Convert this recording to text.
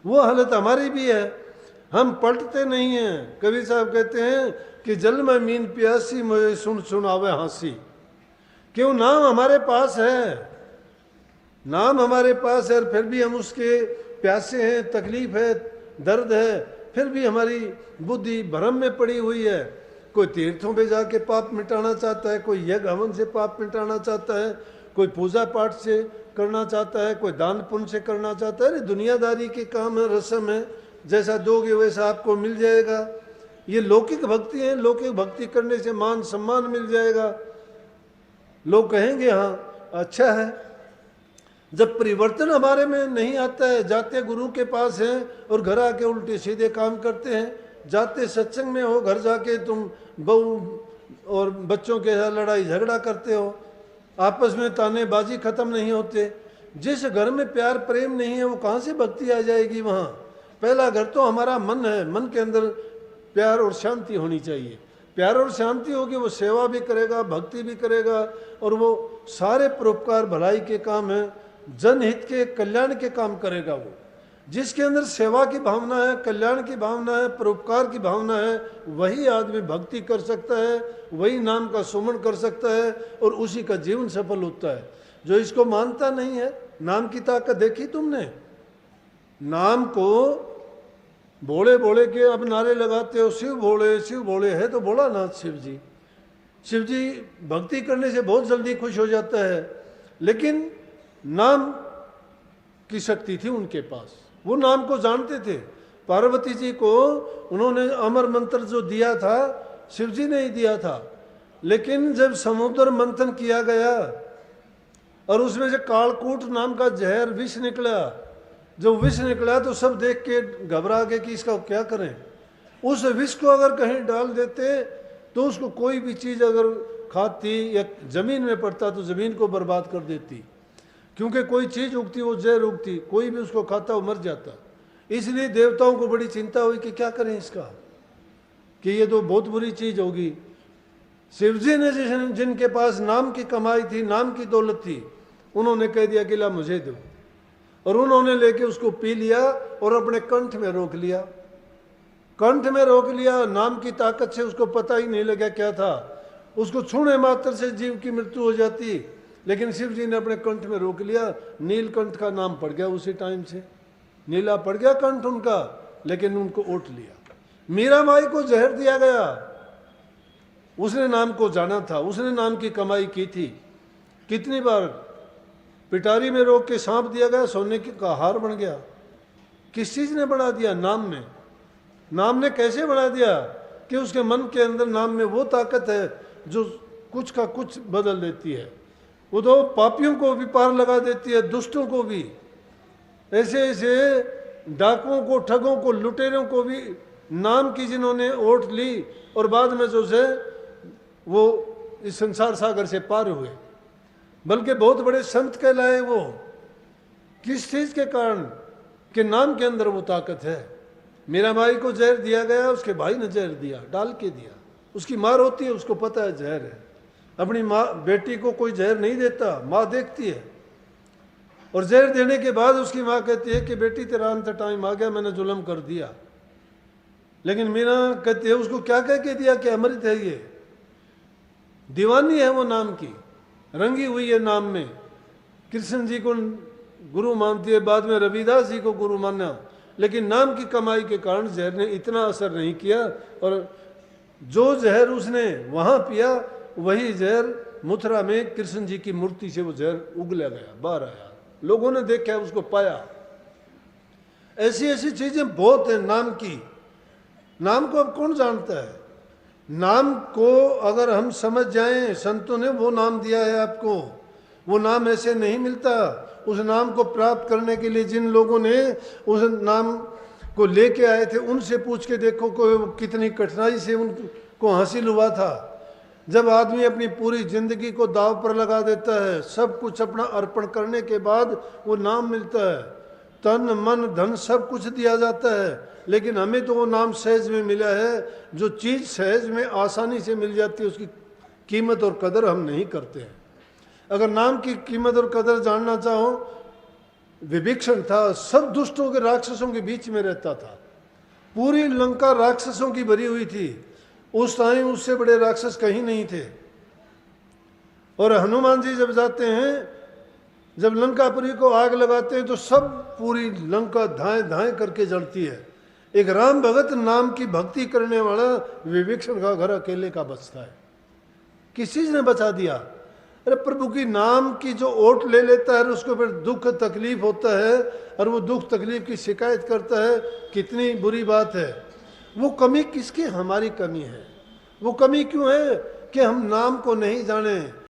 वो हालत हमारी भी है, हम पलटते नहीं हैं। कवि साहब कहते हैं कि जल में मीन प्यासी मुझे सुन सुनावे हंसी। क्यों? नाम हमारे पास है, नाम हमारे पास है, और फिर भी हम उसके प्यासे हैं, तकलीफ है, दर्द है, फिर भी हमारी बुद्धि भ्रम में पड़ी हुई है। कोई तीर्थों पे जाके पाप मिटाना चाहता है, कोई यज्ञ हवन से पाप मिटाना चाहता है, कोई पूजा पाठ से करना चाहता है, कोई दान पुण्य से करना चाहता है। अरे दुनियादारी के काम है, रस्म है, जैसा दोगे वैसा आपको मिल जाएगा। ये लौकिक भक्ति है, लौकिक भक्ति करने से मान सम्मान मिल जाएगा, लोग कहेंगे हाँ अच्छा है। जब परिवर्तन हमारे में नहीं आता है, जाते गुरु के पास हैं और घर आके उल्टे सीधे काम करते हैं, जाते सत्संग में हो, घर जाके तुम बहू और बच्चों के साथ लड़ाई झगड़ा करते हो, आपस में तानेबाजी खत्म नहीं होते। जिस घर में प्यार प्रेम नहीं है वो कहाँ से भक्ति आ जाएगी वहाँ? पहला घर तो हमारा मन है, मन के अंदर प्यार और शांति होनी चाहिए। प्यार और शांति होगी, वो सेवा भी करेगा, भक्ति भी करेगा, और वो सारे परोपकार भलाई के काम हैं, जनहित के कल्याण के काम करेगा। वो जिसके अंदर सेवा की भावना है, कल्याण की भावना है, परोपकार की भावना है, वही आदमी भक्ति कर सकता है, वही नाम का सुमन कर सकता है, और उसी का जीवन सफल होता है। जो इसको मानता नहीं है, नाम की ताकत देखी तुमने? नाम को भोले भोले के अब नारे लगाते हो, शिव भोले है तो भोलानाथ शिव जी। शिव जी भक्ति करने से बहुत जल्दी खुश हो जाता है, लेकिन नाम की शक्ति थी उनके पास, वो नाम को जानते थे। पार्वती जी को उन्होंने अमर मंत्र जो दिया था, शिव जी ने ही दिया था, लेकिन जब समुद्र मंथन किया गया और उसमें से कालकूट नाम का जहर विष निकला, जब विष निकला तो सब देख के घबरा गए कि इसका क्या करें। उस विष को अगर कहीं डाल देते तो उसको कोई भी चीज़ अगर खाती या जमीन में पड़ता तो जमीन को बर्बाद कर देती, क्योंकि कोई चीज़ उगती वो जहर उगती, कोई भी उसको खाता वो मर जाता। इसलिए देवताओं को बड़ी चिंता हुई कि क्या करें इसका, कि ये तो बहुत बुरी चीज़ होगी। शिवजी ने जिनके पास नाम की कमाई थी, नाम की दौलत थी, उन्होंने कह दिया कि ला मुझे दो, और उन्होंने लेके उसको पी लिया और अपने कंठ में रोक लिया। कंठ में रोक लिया, नाम की ताकत से उसको पता ही नहीं लगा क्या था, उसको छूने मात्र से जीव की मृत्यु हो जाती, लेकिन शिव जी ने अपने कंठ में रोक लिया। नीलकंठ का नाम पड़ गया उसी टाइम से, नीला पड़ गया कंठ उनका, लेकिन उनको ओट लिया। मीरा माई को जहर दिया गया, उसने नाम को जाना था, उसने नाम की कमाई की थी। कितनी बार पिटारी में रोक के सांप दिया गया, सोने का हार बन गया। किस चीज़ ने बना दिया? नाम ने। नाम ने कैसे बना दिया? कि उसके मन के अंदर नाम में वो ताकत है जो कुछ का कुछ बदल देती है। वो तो पापियों को भी पार लगा देती है, दुष्टों को भी, ऐसे ऐसे डाकुओं को, ठगों को, लुटेरों को भी नाम की जिन्होंने ओट ली और बाद में जो है वो इस संसार सागर से पार हुए, बल्कि बहुत बड़े संत कहलाए। वो किस चीज़ के कारण? कि नाम के अंदर वो ताकत है। मीरा माई को जहर दिया गया, उसके भाई ने जहर दिया, डाल के दिया। उसकी माँ रोती है, उसको पता है जहर है। अपनी माँ बेटी को कोई जहर नहीं देता, माँ देखती है, और जहर देने के बाद उसकी माँ कहती है कि बेटी तेरा अंत टाइम आ गया, मैंने जुल्म कर दिया। लेकिन मीरा कहती है उसको क्या कह के दिया कि अमृत है ये, दीवानी है वो नाम की, रंगी हुई है नाम में। कृष्ण जी को गुरु मानती है, बाद में रविदास जी को गुरु माना, लेकिन नाम की कमाई के कारण जहर ने इतना असर नहीं किया, और जो जहर उसने वहाँ पिया वही जहर मथुरा में कृष्ण जी की मूर्ति से वो जहर उगला गया, बाहर आया, लोगों ने देखा, उसको पाया। ऐसी ऐसी चीजें बहुत हैं नाम की। नाम को अब कौन जानता है? नाम को अगर हम समझ जाएं, संतों ने वो नाम दिया है आपको, वो नाम ऐसे नहीं मिलता। उस नाम को प्राप्त करने के लिए जिन लोगों ने उस नाम को लेके आए थे, उनसे पूछ के देखो को कितनी कठिनाई से उनको हासिल हुआ था। जब आदमी अपनी पूरी जिंदगी को दाव पर लगा देता है, सब कुछ अपना अर्पण करने के बाद वो नाम मिलता है, तन मन धन सब कुछ दिया जाता है, लेकिन हमें तो वो नाम सहज में मिला है। जो चीज़ सहज में आसानी से मिल जाती है उसकी कीमत और कदर हम नहीं करते हैं। अगर नाम की कीमत और कदर जानना चाहो विभीषण था, सब दुष्टों के राक्षसों के बीच में रहता था। पूरी लंका राक्षसों की भरी हुई थी, उस टाइम उससे बड़े राक्षस कहीं नहीं थे। और हनुमान जी जब जाते हैं, जब लंकापुरी को आग लगाते हैं तो सब पूरी लंका धाए धाए करके जलती है। एक राम भगत नाम की भक्ति करने वाला विभीषण का घर अकेले का बचता है, किसी ने बचा दिया। अरे प्रभु की नाम की जो ओट ले लेता है उसको फिर दुख तकलीफ होता है और वो दुख तकलीफ की शिकायत करता है, कितनी बुरी बात है। वो कमी किसकी? हमारी कमी है। वो कमी क्यों है? कि हम नाम को नहीं जाने।